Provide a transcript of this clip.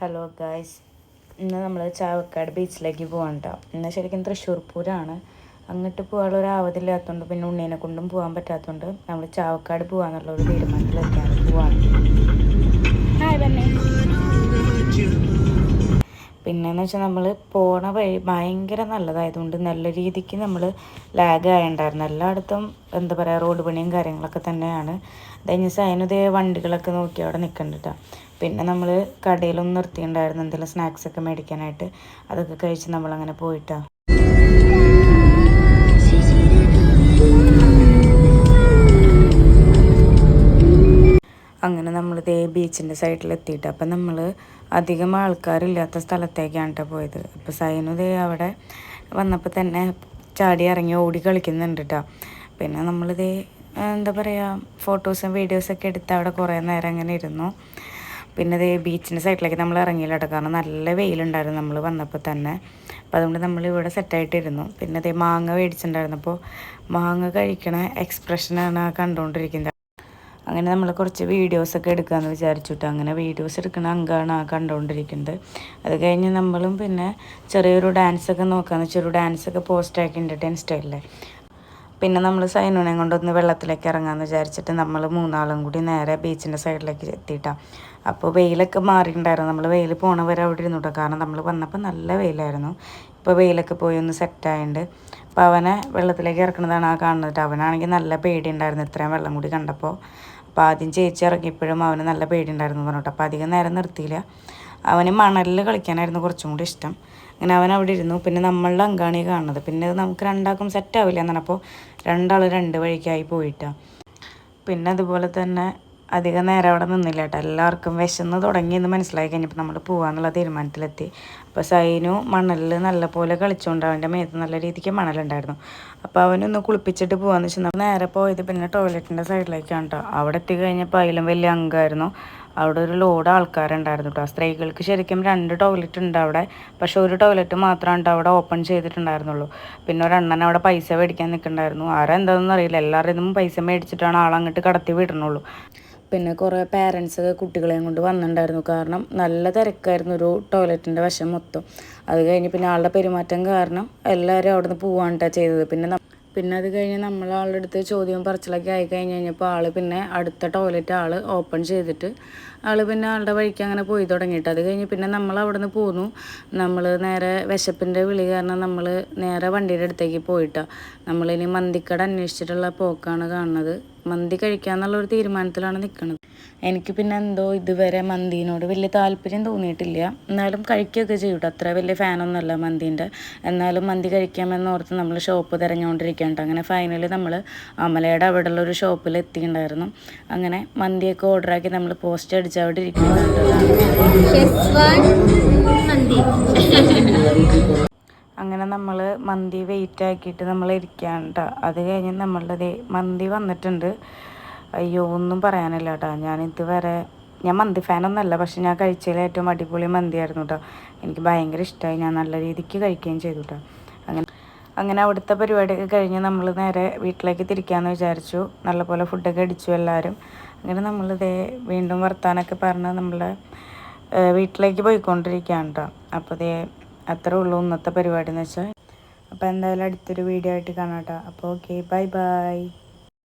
Hello guys, ഇന്ന് നമ്മൾ ചാവക്കാട് ബീച്ചിലേക്ക് പോകാൻ കേട്ടോ. ഇന്ന് ശരിക്കും തൃശ്ശൂർ പൂരമാണ്. അങ്ങോട്ട് പോകാനുള്ള ഒരു ആവതില്ലാത്തതുകൊണ്ട് പിന്നെ ഉണ്ണീനെ കൊണ്ടും പോകാൻ പറ്റാത്തതുകൊണ്ട് നമ്മൾ ചാവക്കാട് പോകാന്നുള്ള ഒരു തീരുമാനത്തിലൊക്കെയാണ് പോവാണ്. പിന്നെയെന്ന് വെച്ചാൽ നമ്മൾ പോണ വഴി ഭയങ്കര നല്ലതായതുകൊണ്ട് നല്ല രീതിക്ക് നമ്മൾ ലാഗ് ആയിട്ടുണ്ടായിരുന്നു. എല്ലായിടത്തും എന്താ പറയുക, റോഡ് പണിയും കാര്യങ്ങളൊക്കെ തന്നെയാണ്. കഴിഞ്ഞ സൈനതേ വണ്ടികളൊക്കെ നോക്കി അവിടെ നിൽക്കണ്ടിട്ടാ. പിന്നെ നമ്മൾ കടയിലൊന്നും നിർത്തിയിട്ടുണ്ടായിരുന്നു എന്തെങ്കിലും സ്നാക്സൊക്കെ മേടിക്കാനായിട്ട്. അതൊക്കെ കഴിച്ച് നമ്മളങ്ങനെ പോയിട്ടാ. അങ്ങനെ നമ്മൾ ഇതേ ബീച്ചിൻ്റെ സൈഡിലെത്തിയിട്ട് അപ്പം നമ്മൾ അധികം ആൾക്കാരില്ലാത്ത സ്ഥലത്തേക്കാണ് കേട്ടോ പോയത്. അപ്പോൾ സൈനു ദേ അവിടെ വന്നപ്പോൾ തന്നെ ചാടി ഇറങ്ങി ഓടി കളിക്കുന്നുണ്ട് കേട്ടോ. പിന്നെ നമ്മളിതേ എന്താ പറയുക, ഫോട്ടോസും വീഡിയോസൊക്കെ എടുത്ത് അവിടെ കുറേ നേരം അങ്ങനെ ഇരുന്നു. പിന്നെ ഇതേ ബീച്ചിൻ്റെ സൈഡിലേക്ക് നമ്മൾ ഇറങ്ങിയില്ല കേട്ടോ, കാരണം നല്ല വെയിലുണ്ടായിരുന്നു നമ്മൾ വന്നപ്പോൾ തന്നെ. അപ്പോൾ അതുകൊണ്ട് നമ്മളിവിടെ സെറ്റായിട്ടിരുന്നു. പിന്നെ ഇതേ മാങ്ങ മേടിച്ചിട്ടുണ്ടായിരുന്നു. അപ്പോൾ മാങ്ങ കഴിക്കണ എക്സ്പ്രഷനാണ് കണ്ടുകൊണ്ടിരിക്കുന്നത്. അങ്ങനെ നമ്മൾ കുറച്ച് വീഡിയോസൊക്കെ എടുക്കാമെന്ന് വിചാരിച്ചിട്ട് അങ്ങനെ വീഡിയോസ് എടുക്കണ അങ്കാണ് കണ്ടുകൊണ്ടിരിക്കുന്നത്. അത് കഴിഞ്ഞ് നമ്മളും പിന്നെ ചെറിയൊരു ഡാൻസൊക്കെ നോക്കാമെന്ന് വെച്ചാൽ ഒരു ഡാൻസൊക്കെ പോസ്റ്റാക്കിയിട്ടുണ്ട് ഇൻസ്റ്റയിലെ. പിന്നെ നമ്മൾ സൈനുവിനെ കൊണ്ടൊന്ന് വെള്ളത്തിലേക്ക് ഇറങ്ങാമെന്ന് വിചാരിച്ചിട്ട് നമ്മൾ മൂന്നാളും കൂടി നേരെ ബീച്ചിൻ്റെ സൈഡിലേക്ക് എത്തിയിട്ടാണ്. അപ്പോൾ വെയിലൊക്കെ മാറിയിട്ടുണ്ടായിരുന്നു. നമ്മൾ വെയിൽ പോണവരെ അവിടെ ഇരുന്നുട്ടോ, കാരണം നമ്മൾ വന്നപ്പോൾ നല്ല വെയിലായിരുന്നു. ഇപ്പോൾ വെയിലൊക്കെ പോയി ഒന്ന് സെറ്റായിട്ടുണ്ട്. അപ്പോൾ അവനെ വെള്ളത്തിലേക്ക് ഇറക്കുന്നതാണ് കാണുന്നത്. അവനാണെങ്കിൽ നല്ല പേടിയുണ്ടായിരുന്നു ഇത്രയും വെള്ളം കൂടി കണ്ടപ്പോൾ. അപ്പോൾ ആദ്യം ചേച്ചി ഇറങ്ങിയപ്പോഴും അവന് നല്ല പേടിയുണ്ടായിരുന്നു പറഞ്ഞിട്ട്. അപ്പോൾ അധികം നേരം നിർത്തിയില്ല. അവന് മണലിൽ കളിക്കാനായിരുന്നു കുറച്ചും കൂടി ഇഷ്ടം. അങ്ങനെ അവൻ അവിടെ ഇരുന്നു. പിന്നെ നമ്മളുടെ അങ്കാണ് ഈ കാണുന്നത്. പിന്നെ നമുക്ക് രണ്ടാൾക്കും സെറ്റാവില്ല എന്നാണ്. അപ്പോൾ രണ്ടാൾ രണ്ട് വഴിക്കായി പോയിട്ടാണ്. പിന്നെ അതുപോലെ തന്നെ അധികം നേരം അവിടെ നിന്നില്ല കേട്ടോ. എല്ലാവർക്കും വിശന്ന് തുടങ്ങിയെന്ന് മനസ്സിലായി കഴിഞ്ഞപ്പോൾ നമ്മൾ പോകാമെന്നുള്ള തീരുമാനത്തിലെത്തി. അപ്പോൾ സൈനു മണലിൽ നല്ലപോലെ കളിച്ചുകൊണ്ട് അവൻ്റെ മേത്ത് നല്ല രീതിക്ക് മണലുണ്ടായിരുന്നു. അപ്പോൾ അവനൊന്ന് കുളിപ്പിച്ചിട്ട് പോകാമെന്ന് വെച്ചാൽ നമ്മൾ നേരെ പോയത് പിന്നെ ടോയ്ലറ്റിൻ്റെ സൈഡിലേക്കാണ് കേട്ടോ. അവിടെ എത്തി കഴിഞ്ഞപ്പോൾ അതിലും വലിയ അങ്കായിരുന്നു. അവിടെ ഒരു ലോഡ് ആൾക്കാരുണ്ടായിരുന്നു കേട്ടോ. സ്ത്രീകൾക്ക് ശരിക്കും 2 ടോയ്ലറ്റ് ഉണ്ട് അവിടെ. പക്ഷെ ഒരു ടോയ്ലറ്റ് മാത്രമാണ് അവിടെ ഓപ്പൺ ചെയ്തിട്ടുണ്ടായിരുന്നുള്ളൂ. പിന്നെ ഒരെണ്ണൻ അവിടെ പൈസ മേടിക്കാൻ നിൽക്കുന്നുണ്ടായിരുന്നു. ആരെന്താണെന്ന് അറിയില്ല, എല്ലാവരും പൈസ മേടിച്ചിട്ടാണ് ആളങ്ങോട്ട് കടത്തി വിടണുള്ളൂ. പിന്നെ കുറേ പാരൻസ് കുട്ടികളെയും കൊണ്ട് വന്നിട്ടുണ്ടായിരുന്നു. കാരണം നല്ല തിരക്കായിരുന്നു ഒരു ടോയ്ലറ്റിൻ്റെ വശം മൊത്തം. അത് കഴിഞ്ഞ് പിന്നെ ആളുടെ പെരുമാറ്റം കാരണം എല്ലാവരും അവിടെ നിന്ന് പോവാണ് ചെയ്തത്. പിന്നെ അത് കഴിഞ്ഞ് നമ്മൾ ആളുടെ അടുത്ത് ചോദ്യവും പറച്ചിലൊക്കെ ആയി കഴിഞ്ഞപ്പോൾ ആൾ പിന്നെ അടുത്ത ടോയ്ലറ്റ് ആൾ ഓപ്പൺ ചെയ്തിട്ട് ആൾ പിന്നെ ആളുടെ വഴിക്ക് അങ്ങനെ പോയി തുടങ്ങിയിട്ട്. അത് കഴിഞ്ഞ് പിന്നെ നമ്മൾ അവിടെ നിന്ന് പോന്നു. നമ്മൾ നേരെ വിശപ്പിൻ്റെ വിളി കാരണം നമ്മൾ നേരെ വണ്ടിയുടെ അടുത്തേക്ക് പോയിട്ടാണ്. നമ്മളിനി മന്തിക്കട അന്വേഷിച്ചിട്ടുള്ള പോക്കാണ് കാണുന്നത്. മന്തി കഴിക്കാമെന്നുള്ളൊരു തീരുമാനത്തിലാണ് നിൽക്കുന്നത്. എനിക്ക് പിന്നെ എന്തോ ഇതുവരെ മന്തീനോട് വലിയ താല്പര്യം തോന്നിയിട്ടില്ല. എന്നാലും കഴിക്കുകയൊക്കെ ചെയ്യൂട്ടോ. അത്ര വലിയ ഫാനൊന്നുമല്ല മന്തീൻ്റെ. എന്നാലും മന്തി കഴിക്കാമെന്നോർത്ത് നമ്മൾ ഷോപ്പ് തിരഞ്ഞുകൊണ്ടിരിക്കുകയാണ്. അങ്ങനെ ഫൈനലി നമ്മൾ അമലയുടെ അവിടെയുള്ള ഒരു ഷോപ്പിൽ എത്തിയിട്ടുണ്ടായിരുന്നു. അങ്ങനെ മന്തിയൊക്കെ ഓർഡറാക്കി നമ്മൾ പോസ്റ്റ് അടിച്ച് അവിടെ ഇരിക്കുന്നുണ്ട്. അങ്ങനെ നമ്മൾ മന്തി വെയിറ്റ് ആക്കിയിട്ട് നമ്മൾ ഇരിക്കുകയാണ് കേട്ടോ. അത് കഴിഞ്ഞ് നമ്മളുടെ മന്തി വന്നിട്ടുണ്ട്. അയ്യോ, ഒന്നും പറയാനില്ല കേട്ടോ. ഞാൻ മന്തി ഫാനൊന്നുമല്ല, പക്ഷെ ഞാൻ കഴിച്ചതിൽ ഏറ്റവും അടിപൊളി മന്തിയായിരുന്നു കേട്ടോ. എനിക്ക് ഭയങ്കര ഇഷ്ടമായി. ഞാൻ നല്ല രീതിക്ക് കഴിക്കുകയും ചെയ്തു കേട്ടോ. അങ്ങനെ അവിടുത്തെ പരിപാടിയൊക്കെ കഴിഞ്ഞ് നമ്മൾ നേരെ വീട്ടിലേക്ക് തിരിക്കാമെന്ന് വിചാരിച്ചു. നല്ലപോലെ ഫുഡൊക്കെ അടിച്ചു എല്ലാവരും. അങ്ങനെ നമ്മളിതേ വീണ്ടും വർത്താനൊക്കെ പറഞ്ഞ് നമ്മൾ വീട്ടിലേക്ക് പോയിക്കൊണ്ടിരിക്കുകയാണ് കേട്ടോ. അപ്പോൾ അത്രേ ഉള്ളൂ ഇന്നത്തെ പരിപാടി എന്ന് വെച്ചാൽ. അപ്പോൾ എന്തായാലും അടുത്തൊരു വീഡിയോ ആയിട്ട് കാണാം കേട്ടോ. അപ്പോൾ ഓക്കെ, ബൈ ബൈ.